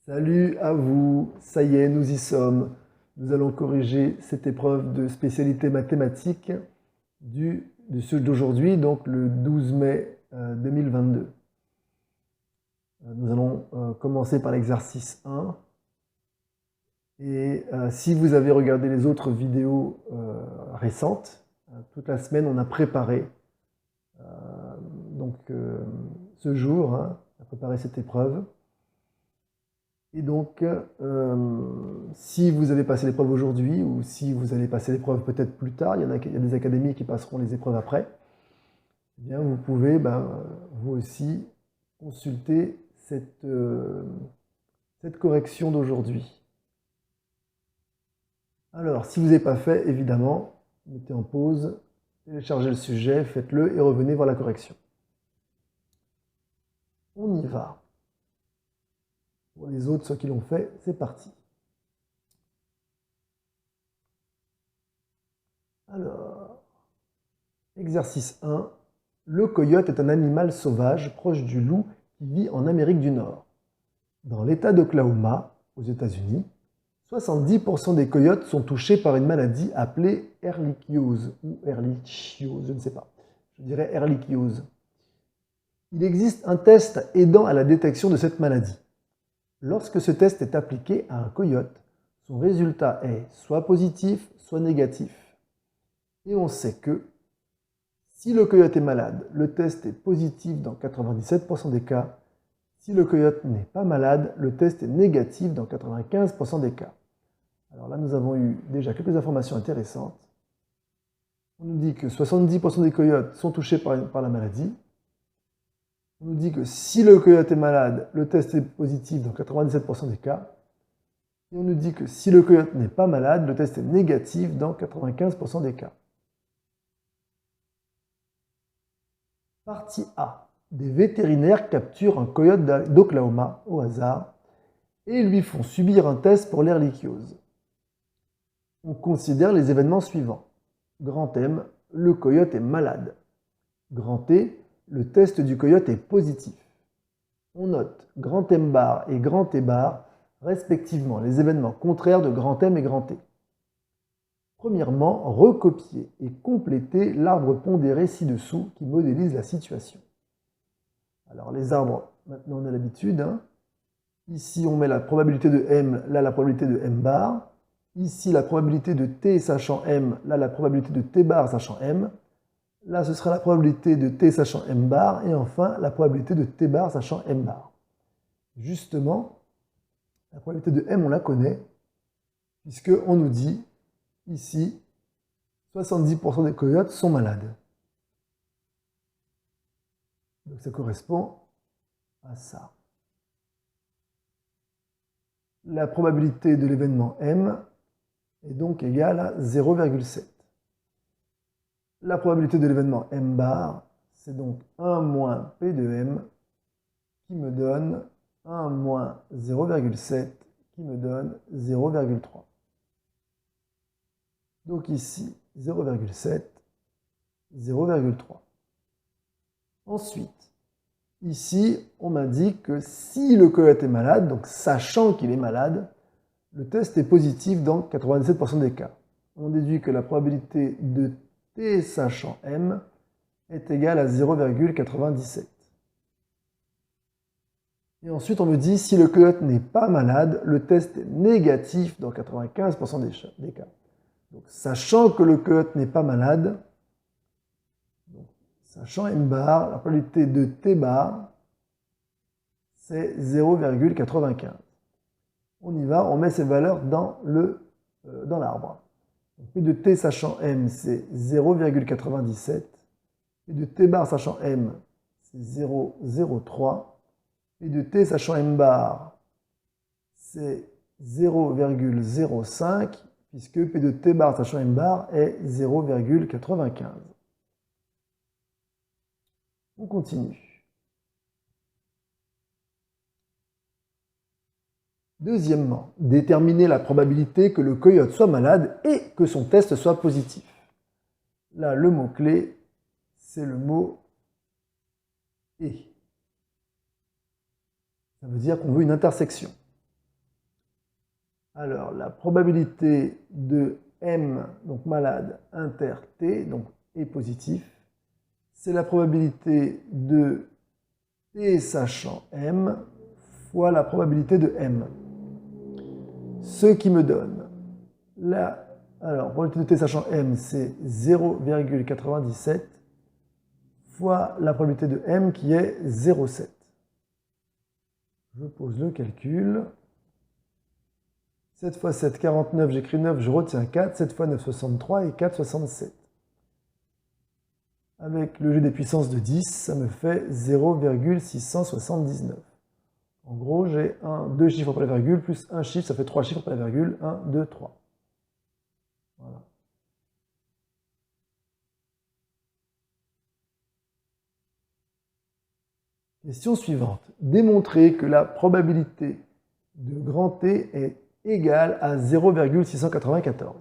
Salut à vous, ça y est, nous y sommes. Nous allons corriger cette épreuve de spécialité mathématique de ceux d'aujourd'hui, donc le 12 mai 2022. Nous allons commencer par l'exercice 1. Et si vous avez regardé les autres vidéos récentes, toute la semaine on a préparé ce jour, on a préparé cette épreuve. Et donc, si vous avez passé l'épreuve aujourd'hui, ou si vous allez passer l'épreuve peut-être plus tard, il y a des académies qui passeront les épreuves après, eh bien, vous pouvez, vous aussi, consulter cette correction d'aujourd'hui. Alors, si vous n'avez pas fait, évidemment, mettez en pause, téléchargez le sujet, faites-le et revenez voir la correction. On y va. Pour les autres, ceux qui l'ont fait, c'est parti. Alors, exercice 1. Le coyote est un animal sauvage proche du loup qui vit en Amérique du Nord. Dans l'État d'Oklahoma, aux États-Unis, 70% des coyotes sont touchés par une maladie appelée ehrlichiose ou ehrlichiose, je ne sais pas. Je dirais ehrlichiose. Il existe un test aidant à la détection de cette maladie. Lorsque ce test est appliqué à un coyote, son résultat est soit positif, soit négatif. Et on sait que si le coyote est malade, le test est positif dans 97% des cas. Si le coyote n'est pas malade, le test est négatif dans 95% des cas. Alors là, nous avons eu déjà quelques informations intéressantes. On nous dit que 70% des coyotes sont touchés par la maladie. On nous dit que si le coyote est malade, le test est positif dans 97% des cas. Et on nous dit que si le coyote n'est pas malade, le test est négatif dans 95% des cas. Partie A. Des vétérinaires capturent un coyote d'Oklahoma au hasard et lui font subir un test pour l'ehrlichiose. On considère les événements suivants. Grand M, le coyote est malade. Grand T, le test du coyote est positif. On note grand M bar et grand T bar, respectivement les événements contraires de grand M et grand T. Premièrement, recopier et compléter l'arbre pondéré ci-dessous qui modélise la situation. Alors les arbres, maintenant on a l'habitude. Ici on met la probabilité de M, là la probabilité de M bar. Ici la probabilité de T sachant M, là la probabilité de T bar sachant M. Là ce sera la probabilité de T sachant M bar. Et enfin la probabilité de T bar sachant M bar. Justement, la probabilité de M on la connaît, puisqu'on nous dit ici 70% des coyotes sont malades. Donc ça correspond à ça. La probabilité de l'événement M est donc égale à 0,7. La probabilité de l'événement M bar, c'est donc 1 moins P de M qui me donne 1 moins 0,7 qui me donne 0,3. Donc ici, 0,7, 0,3. Ensuite, ici, on m'indique que si le coyote est malade, donc sachant qu'il est malade, le test est positif dans 97% des cas. On déduit que la probabilité de T sachant M est égale à 0,97. Et ensuite, on me dit si le coyote n'est pas malade, le test est négatif dans 95% des cas. Donc, sachant que le coyote n'est pas malade, sachant M bar, la probabilité de T bar, c'est 0,95. On y va, on met ces valeurs dans l'arbre. P de T sachant M, c'est 0,97. P de T bar sachant M, c'est 0,03. P de T sachant M bar, c'est 0,05, puisque P de T bar sachant M bar est 0,95. On continue. Deuxièmement, déterminer la probabilité que le coyote soit malade et que son test soit positif. Là, le mot-clé, c'est le mot « et ». Ça veut dire qu'on veut une intersection. Alors, la probabilité de M, donc malade, inter T, donc est positif, c'est la probabilité de T sachant M fois la probabilité de M. Ce qui me donne alors, probabilité de T sachant M, c'est 0,97 fois la probabilité de M qui est 0,7. Je pose le calcul. 7 fois 7, 49, j'écris 9, je retiens 4. 7 fois 9, 63 et 4, 67. Avec le jeu des puissances de 10, ça me fait 0,679. En gros, j'ai deux chiffres après la virgule, plus un chiffre, ça fait 3 chiffres après la virgule. 1, 2, 3. Voilà. Question suivante. Démontrer que la probabilité de grand T est égale à 0,694.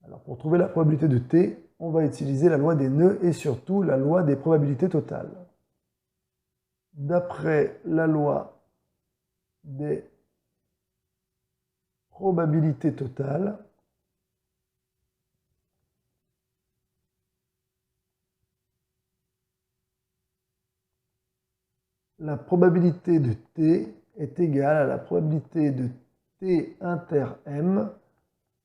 Alors, pour trouver la probabilité de T, on va utiliser la loi des nœuds et surtout la loi des probabilités totales. D'après la loi des probabilités totales, la probabilité de T est égale à la probabilité de T inter M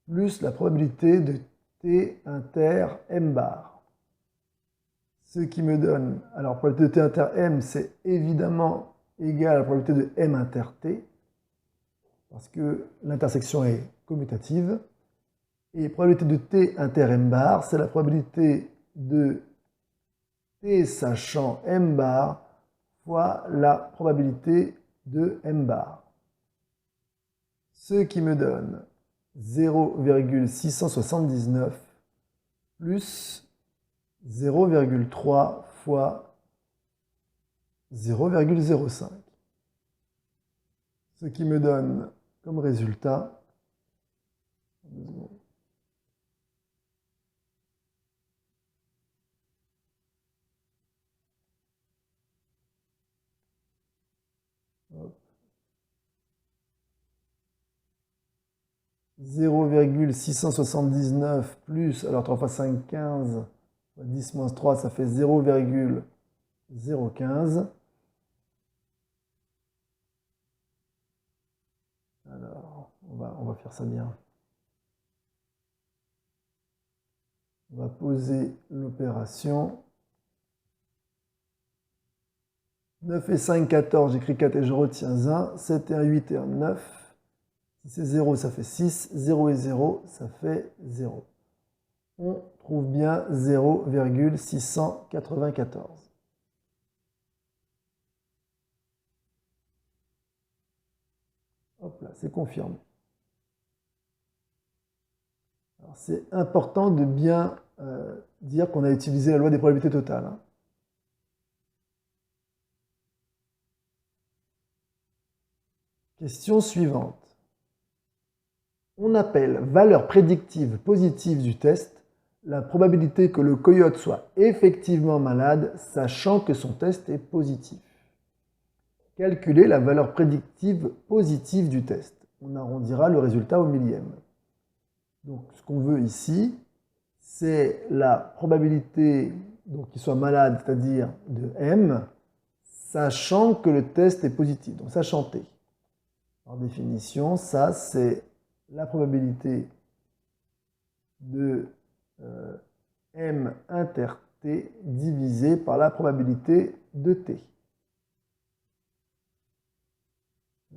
plus la probabilité de T inter M bar. Ce qui me donne, alors probabilité de T inter M, c'est évidemment égal à la probabilité de M inter T, parce que l'intersection est commutative. Et probabilité de T inter M bar, c'est la probabilité de T sachant M bar fois la probabilité de M bar. Ce qui me donne 0,679 plus 0,3 fois 0,05. Ce qui me donne comme résultat 0,679 plus, alors 3 fois 5, 15, 10 moins 3, ça fait 0,015. Alors, on va faire ça bien. On va poser l'opération. 9 et 5, 14, j'écris 4 et je retiens 1. 7 et 1, 8 et 1, 9. Si c'est 0, ça fait 6. 0 et 0, ça fait 0. On trouve bien 0,694. Hop là, c'est confirmé. C'est important de bien dire qu'on a utilisé la loi des probabilités totales. Hein. Question suivante. On appelle valeur prédictive positive du test la probabilité que le coyote soit effectivement malade, sachant que son test est positif. Calculer la valeur prédictive positive du test. On arrondira le résultat au millième. Donc, ce qu'on veut ici, c'est la probabilité qu'il soit malade, c'est-à-dire de M, sachant que le test est positif, donc sachant T. En définition, ça, c'est la probabilité de M inter T divisé par la probabilité de T.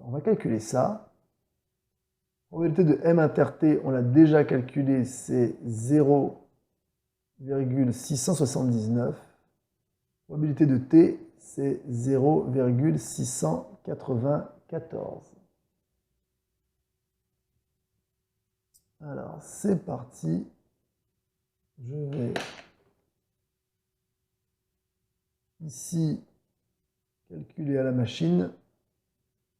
On va calculer ça. La probabilité de M inter T, on l'a déjà calculé, c'est 0,679. La probabilité de T, c'est 0,694. Alors, c'est parti. Je vais ici calculer à la machine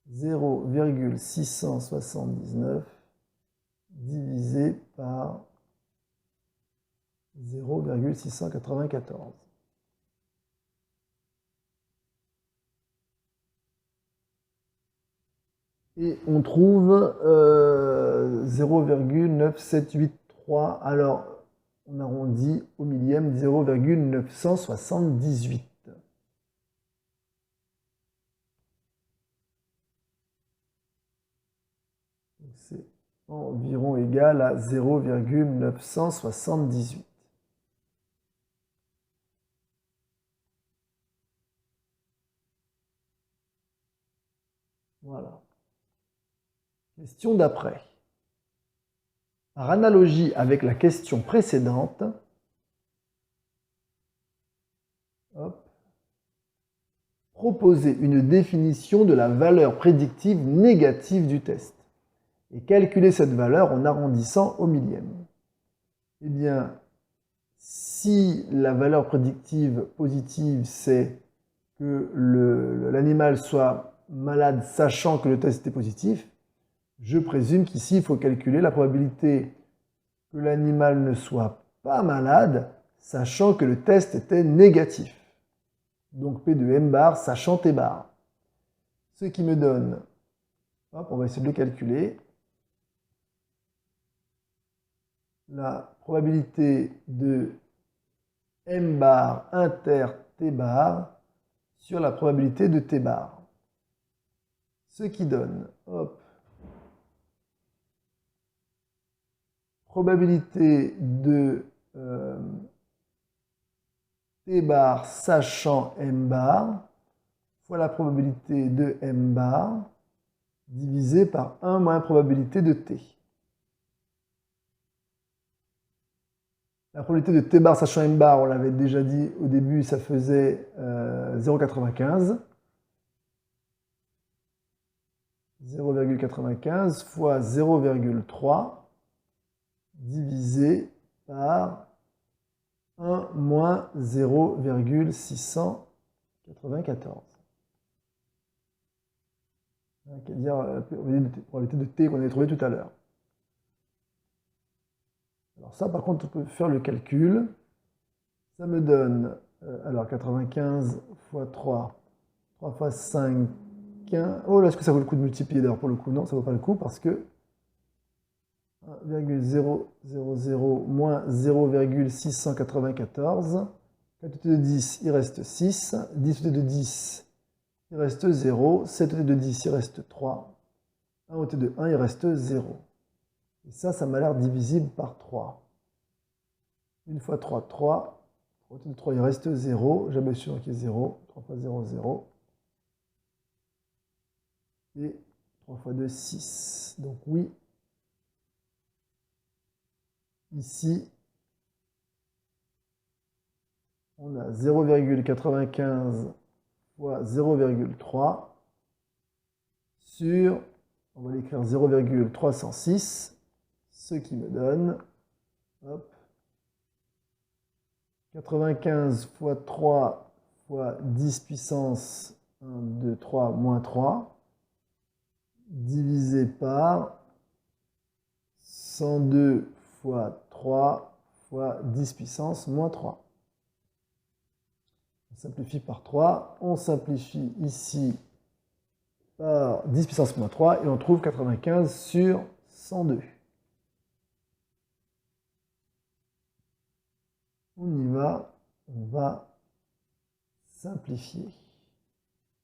0,679 divisé par 0,694. Et on trouve 0,9783. Alors, on arrondit au millième 0,978. C'est environ égal à 0,978. Voilà. Question d'après. Par analogie avec la question précédente, proposez une définition de la valeur prédictive négative du test et calculez cette valeur en arrondissant au millième. Eh bien, si la valeur prédictive positive, c'est que l'animal soit malade sachant que le test est positif, je présume qu'ici, il faut calculer la probabilité que l'animal ne soit pas malade, sachant que le test était négatif. Donc P de M bar, sachant T bar. Ce qui me donne, hop, on va essayer de le calculer, la probabilité de M bar inter T bar sur la probabilité de T bar. Ce qui donne, hop, probabilité de T bar sachant M bar fois la probabilité de M bar divisé par 1 moins probabilité de T. La probabilité de T bar sachant M bar, on l'avait déjà dit au début, ça faisait 0,95. 0,95 fois 0,3 divisé par 1 moins 0,694. C'est-à-dire la probabilité de T qu'on avait trouvé tout à l'heure. Alors ça, par contre, on peut faire le calcul. Ça me donne, alors 95 fois 3, 3 fois 5, 15. Oh là, est-ce que ça vaut le coup de multiplier d'ailleurs pour le coup? Non, ça ne vaut pas le coup parce que 1,000 moins 0,694. 4 côté de 10, il reste 6. 10 côté de 10, il reste 0. 7 côté de 10, il reste 3. 1 côté de 1, il reste 0. Et ça m'a l'air divisible par 3. 1 fois 3, 3. 3 côté de 3, il reste 0. Jamais sûr qu'il y ait 0. 3 fois 0, 0. Et 3 fois 2, 6. Donc oui. Ici, on a 0,95 fois 0,3 sur, on va l'écrire 0,306, ce qui me donne, hop, 95 fois 3 fois 10 puissance 1, 2, 3, moins 3, divisé par 102 fois 3 fois 10 puissance moins 3. On simplifie par 3, on simplifie ici par 10 puissance moins 3 et on trouve 95 sur 102. On y va, on va simplifier.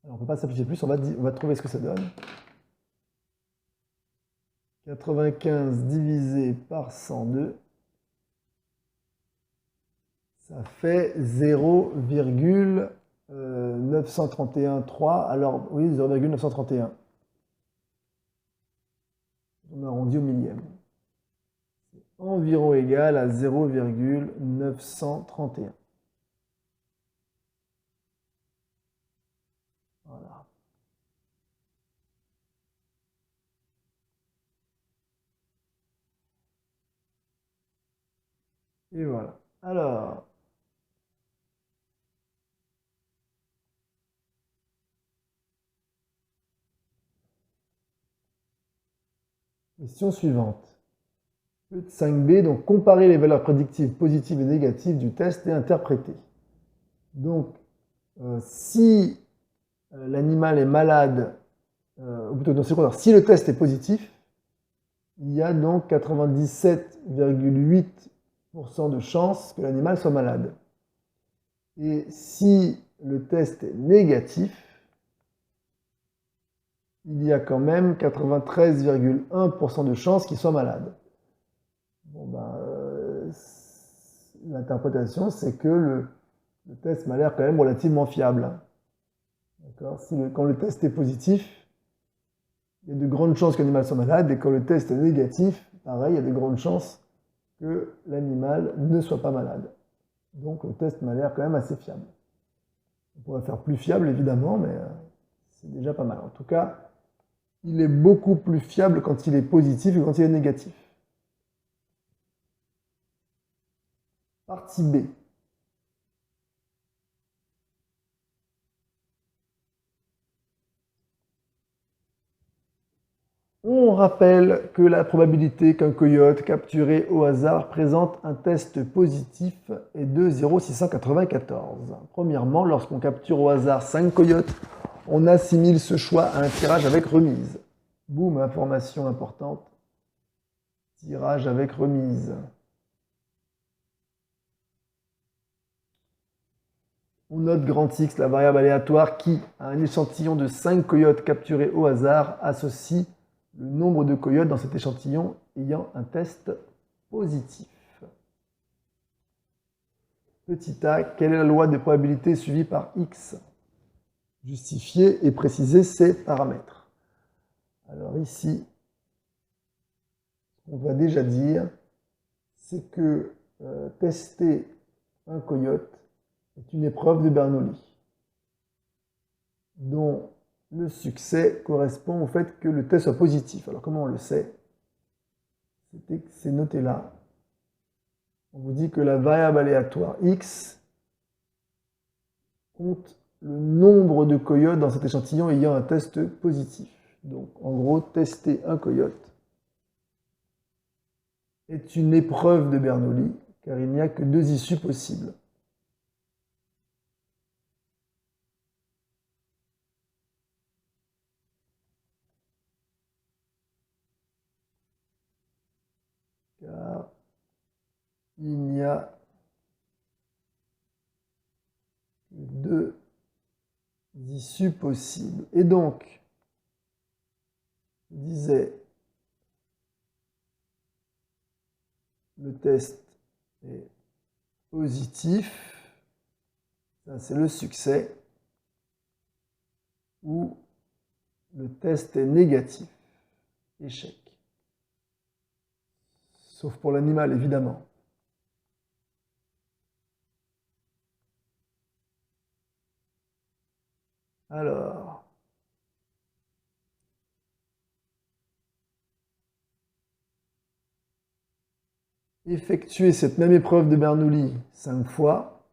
Alors on ne peut pas simplifier plus, on va trouver ce que ça donne. 95 divisé par 102, ça fait 0,931,3. Alors oui, 0,931. On arrondit au millième. C'est environ égal à 0,931. Voilà. Et voilà. Alors, question suivante. 5b, donc comparer les valeurs prédictives positives et négatives du test et interpréter. Donc, si l'animal est malade ou plutôt non, c'est le contraire. Si le test est positif, il y a donc 97,8% de chances que l'animal soit malade. Et si le test est négatif, il y a quand même 93,1% de chances qu'il soit malade. Bon, ben, l'interprétation, c'est que le test m'a l'air quand même relativement fiable. D'accord. Quand le test est positif, il y a de grandes chances que l'animal soit malade, et quand le test est négatif, pareil, il y a de grandes chances que l'animal ne soit pas malade. Donc le test m'a l'air quand même assez fiable. On pourrait faire plus fiable, évidemment, mais c'est déjà pas mal. En tout cas, il est beaucoup plus fiable quand il est positif que quand il est négatif. Partie B. On rappelle que la probabilité qu'un coyote capturé au hasard présente un test positif est de 0,694. Premièrement, lorsqu'on capture au hasard 5 coyotes, on assimile ce choix à un tirage avec remise. Boum, information importante. Tirage avec remise. On note grand X, la variable aléatoire qui, à un échantillon de 5 coyotes capturés au hasard, associe le nombre de coyotes dans cet échantillon ayant un test positif. Petit a, quelle est la loi des probabilités suivie par X? Justifier et préciser ces paramètres. Alors ici, ce qu'on va déjà dire, c'est que tester un coyote est une épreuve de Bernoulli, dont le succès correspond au fait que le test soit positif. Alors comment on le sait? C'est noté là. On vous dit que la variable aléatoire x compte le nombre de coyotes dans cet échantillon ayant un test positif. Donc en gros, tester un coyote est une épreuve de Bernoulli, car il n'y a que 2 issues possibles. Car il n'y a que 2 issues possibles. Et donc, je disais, le test est positif, ça c'est le succès, ou le test est négatif, échec. Sauf pour l'animal, évidemment. Alors, effectuer cette même épreuve de Bernoulli 5 fois.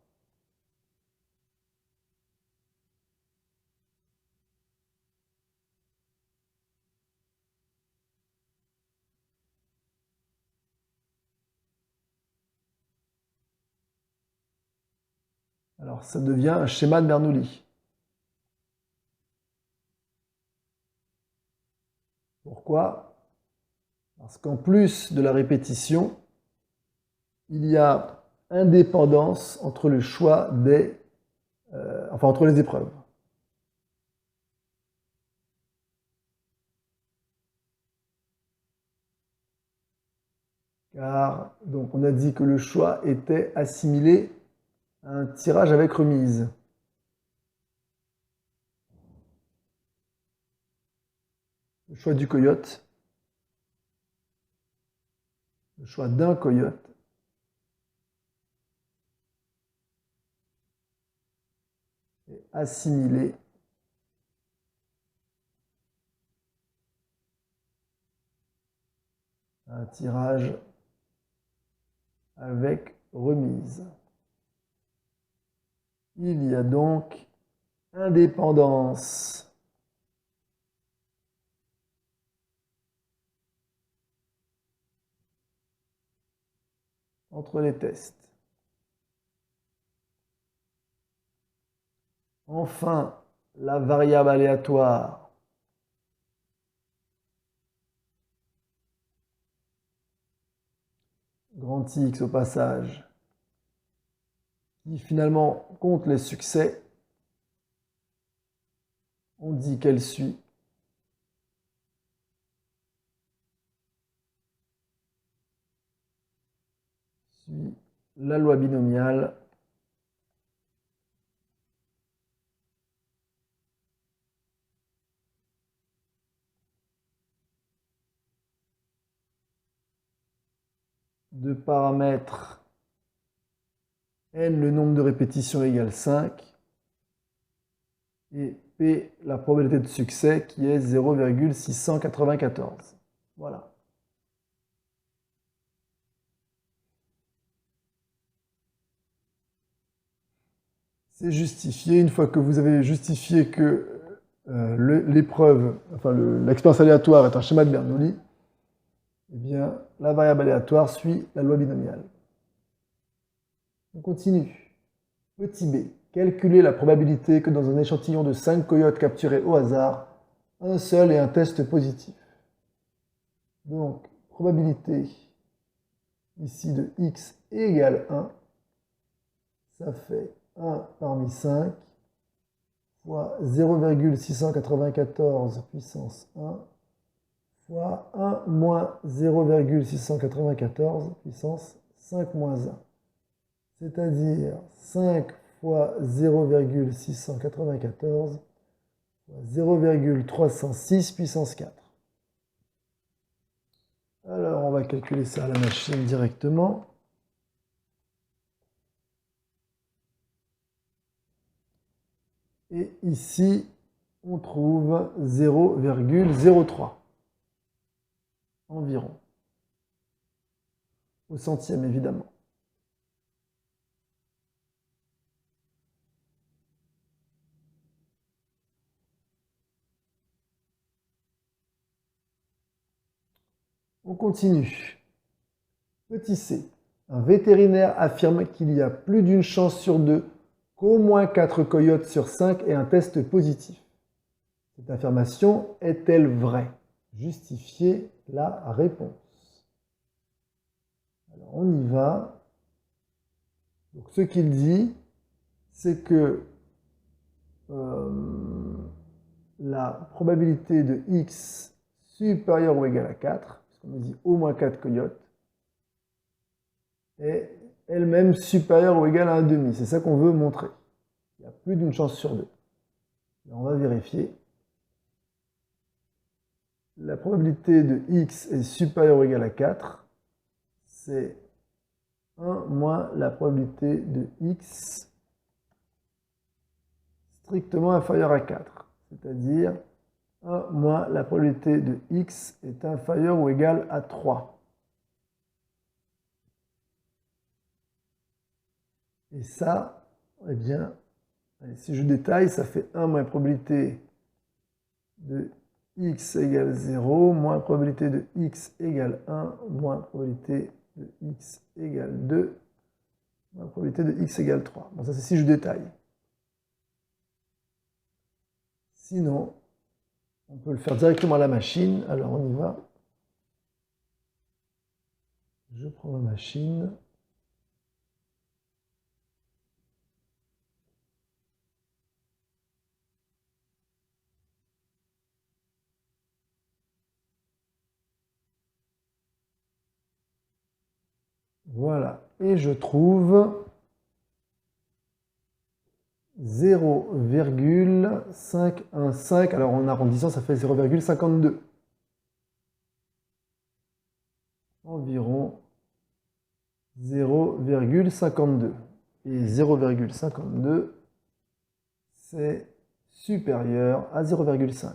Alors, ça devient un schéma de Bernoulli. Pourquoi? Parce qu'en plus de la répétition, il y a indépendance entre le choix entre les épreuves. Car, donc, on a dit que le choix était assimilé à un tirage avec remise. Le choix du coyote, le choix d'un coyote, est assimilé à un tirage avec remise. Il y a donc indépendance entre les tests. Enfin, la variable aléatoire grand X au passage, qui finalement compte les succès, on dit qu'elle suit la loi binomiale de paramètres n, le nombre de répétitions égale 5, et P, la probabilité de succès, qui est 0,694. Voilà. C'est justifié. Une fois que vous avez justifié que l'épreuve, enfin l'expérience aléatoire est un schéma de Bernoulli, eh bien, la variable aléatoire suit la loi binomiale. On continue. Petit b. Calculer la probabilité que dans un échantillon de 5 coyotes capturés au hasard, un seul ait un test positif. Donc, probabilité ici de x égale 1, ça fait 1 parmi 5 fois 0,694 puissance 1 fois 1 moins 0,694 puissance 5 moins 1. C'est-à-dire 5 fois 0,694 fois 0,306 puissance 4. Alors, on va calculer ça à la machine directement. Et ici, on trouve 0,03 environ. Au centième, évidemment. On continue. Petit c. Un vétérinaire affirme qu'il y a plus d'une chance sur 2 qu'au moins 4 coyotes sur 5 aient un test positif. Cette affirmation est-elle vraie? Justifiez la réponse. Alors on y va. Donc ce qu'il dit, c'est que la probabilité de x supérieure ou égale à 4, puisqu'on nous dit au moins 4 coyotes, est elle-même supérieure ou égale à 1,5. C'est ça qu'on veut montrer. Il y a plus d'une chance sur 2. Là, on va vérifier. La probabilité de x est supérieure ou égale à 4. C'est 1 moins la probabilité de x strictement inférieure à 4. C'est-à-dire 1 moins la probabilité de x est inférieure ou égale à 3. Et ça, eh bien, si je détaille, ça fait 1 moins probabilité de x égale 0, moins probabilité de x égale 1, moins probabilité de x égale 2, moins probabilité de x égale 3. Bon, ça c'est si je détaille. Sinon, on peut le faire directement à la machine. Alors on y va. Je prends ma machine. Voilà. Et je trouve 0,515. Alors en arrondissant, ça fait 0,52. Environ 0,52. Et 0,52, c'est supérieur à 0,5.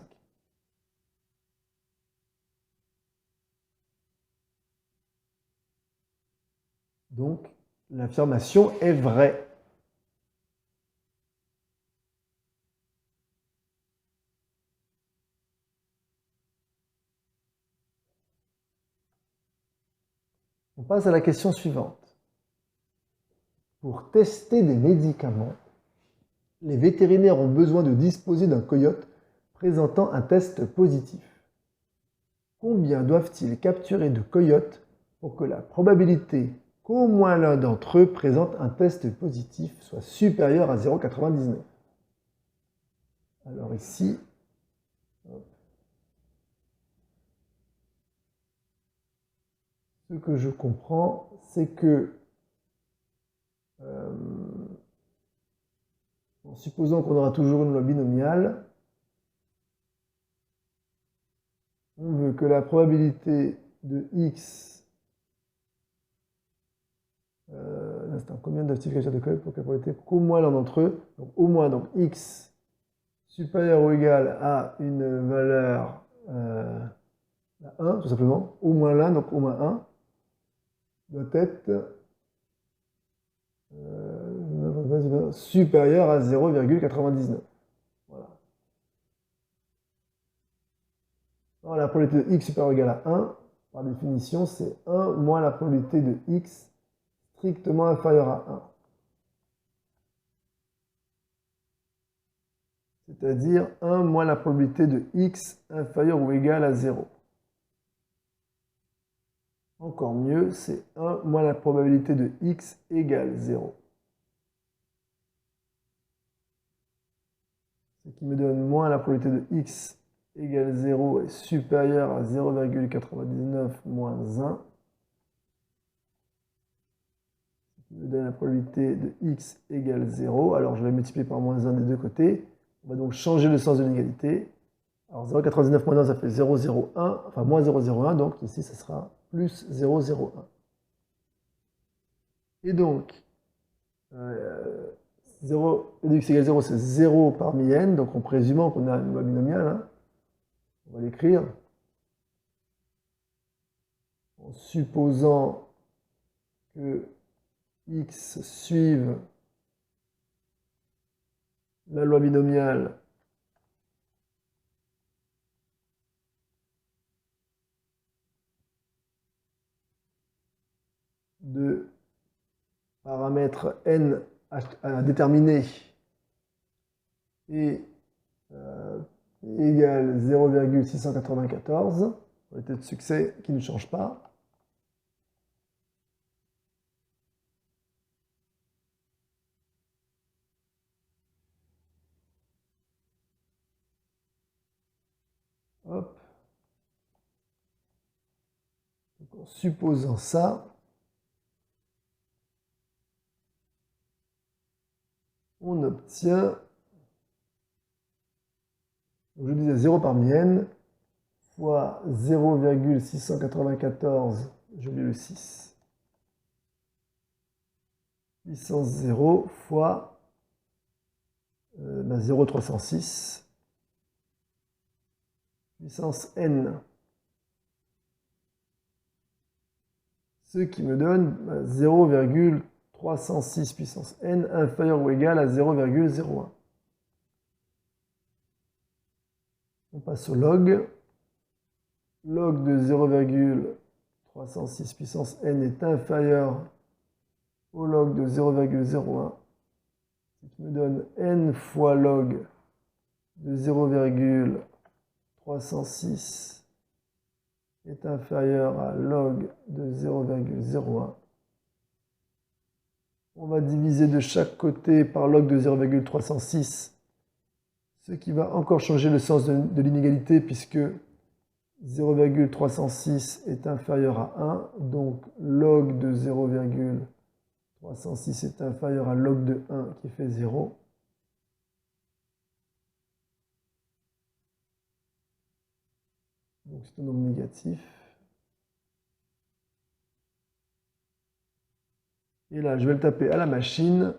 Donc, l'affirmation est vraie. On passe à la question suivante. Pour tester des médicaments, les vétérinaires ont besoin de disposer d'un coyote présentant un test positif. Combien doivent-ils capturer de coyotes pour que la probabilité qu'au moins l'un d'entre eux présente un test positif soit supérieur à 0,99. Alors ici, ce que je comprends, c'est que, en supposant qu'on aura toujours une loi binomiale, on veut que la probabilité de x, combien d'identificateurs de code pour que la probabilité qu'au moins l'un d'entre eux, donc au moins donc x supérieur ou égal à une valeur 1, tout simplement, au moins l'un, donc au moins 1, doit être supérieur à 0,99. Voilà. Alors, la probabilité de x supérieur ou égal à 1, par définition, c'est 1 moins la probabilité de x strictement inférieure à 1. C'est-à-dire 1 moins la probabilité de x inférieure ou égale à 0. Encore mieux, c'est 1 moins la probabilité de x égale 0. Ce qui me donne moins la probabilité de x égale 0 est supérieur à 0,99 moins 1. Ce qui me donne la probabilité de x égale 0. Alors je vais multiplier par moins 1 des deux côtés. On va donc changer le sens de l'égalité. Alors 0,99 moins 1, ça fait 0,01, enfin moins 0,01, donc ici, ça sera plus 0,01. Et donc, 0, de x égale 0, c'est 0 parmi n, donc en présumant qu'on a une loi binomiale, hein. On va l'écrire. En supposant que x suive la loi binomiale de paramètres n à déterminer et égale 0,694, probabilité de succès qui ne change pas. Hop. Donc, en supposant ça, on obtient, donc je disais 0 parmi n, fois 0,694, je mets le 6, puissance 0 fois 0,306, puissance n. Ce qui me donne 0,306 puissance n inférieur ou égal à 0,01. On passe au log. Log de 0,306 puissance n est inférieur au log de 0,01. Ce qui me donne n fois log de 0,306 est inférieur à log de 0,01. On va diviser de chaque côté par log de 0,306, ce qui va encore changer le sens de l'inégalité puisque 0,306 est inférieur à 1, donc log de 0,306 est inférieur à log de 1 qui fait 0. Donc c'est un nombre négatif. Et là, je vais le taper à la machine.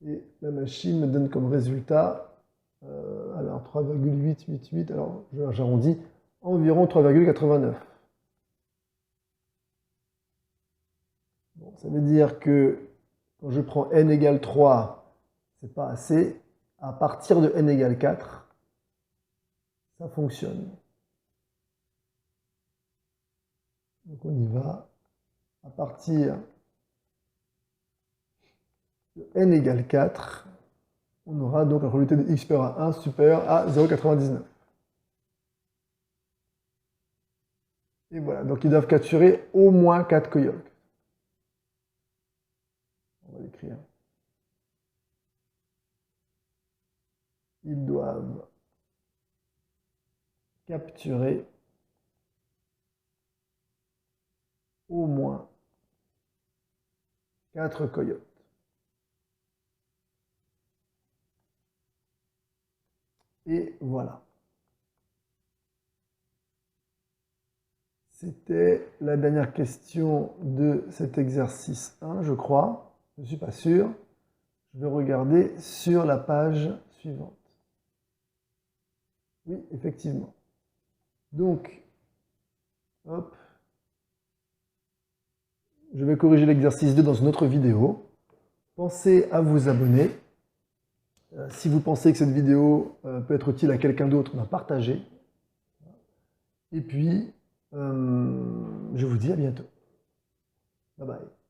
Et la machine me donne comme résultat, alors 3,888, alors j'arrondis, environ 3,89. Bon, ça veut dire que quand je prends n égale 3, c'est pas assez. À partir de n égale 4, ça fonctionne. Donc on y va. À partir de n égale 4, on aura donc la probabilité de x supérieur à 1 supérieure à 0,99. Et voilà, donc ils doivent capturer au moins 4 coyotes. On va l'écrire. Ils doivent capturer au moins 4 coyotes. Et voilà. C'était la dernière question de cet exercice 1, je crois. Je ne suis pas sûr. Je vais regarder sur la page suivante. Oui, effectivement. Donc, hop. Je vais corriger l'exercice 2 dans une autre vidéo. Pensez à vous abonner. Si vous pensez que cette vidéo peut être utile à quelqu'un d'autre, partagez. Et puis, je vous dis à bientôt. Bye bye.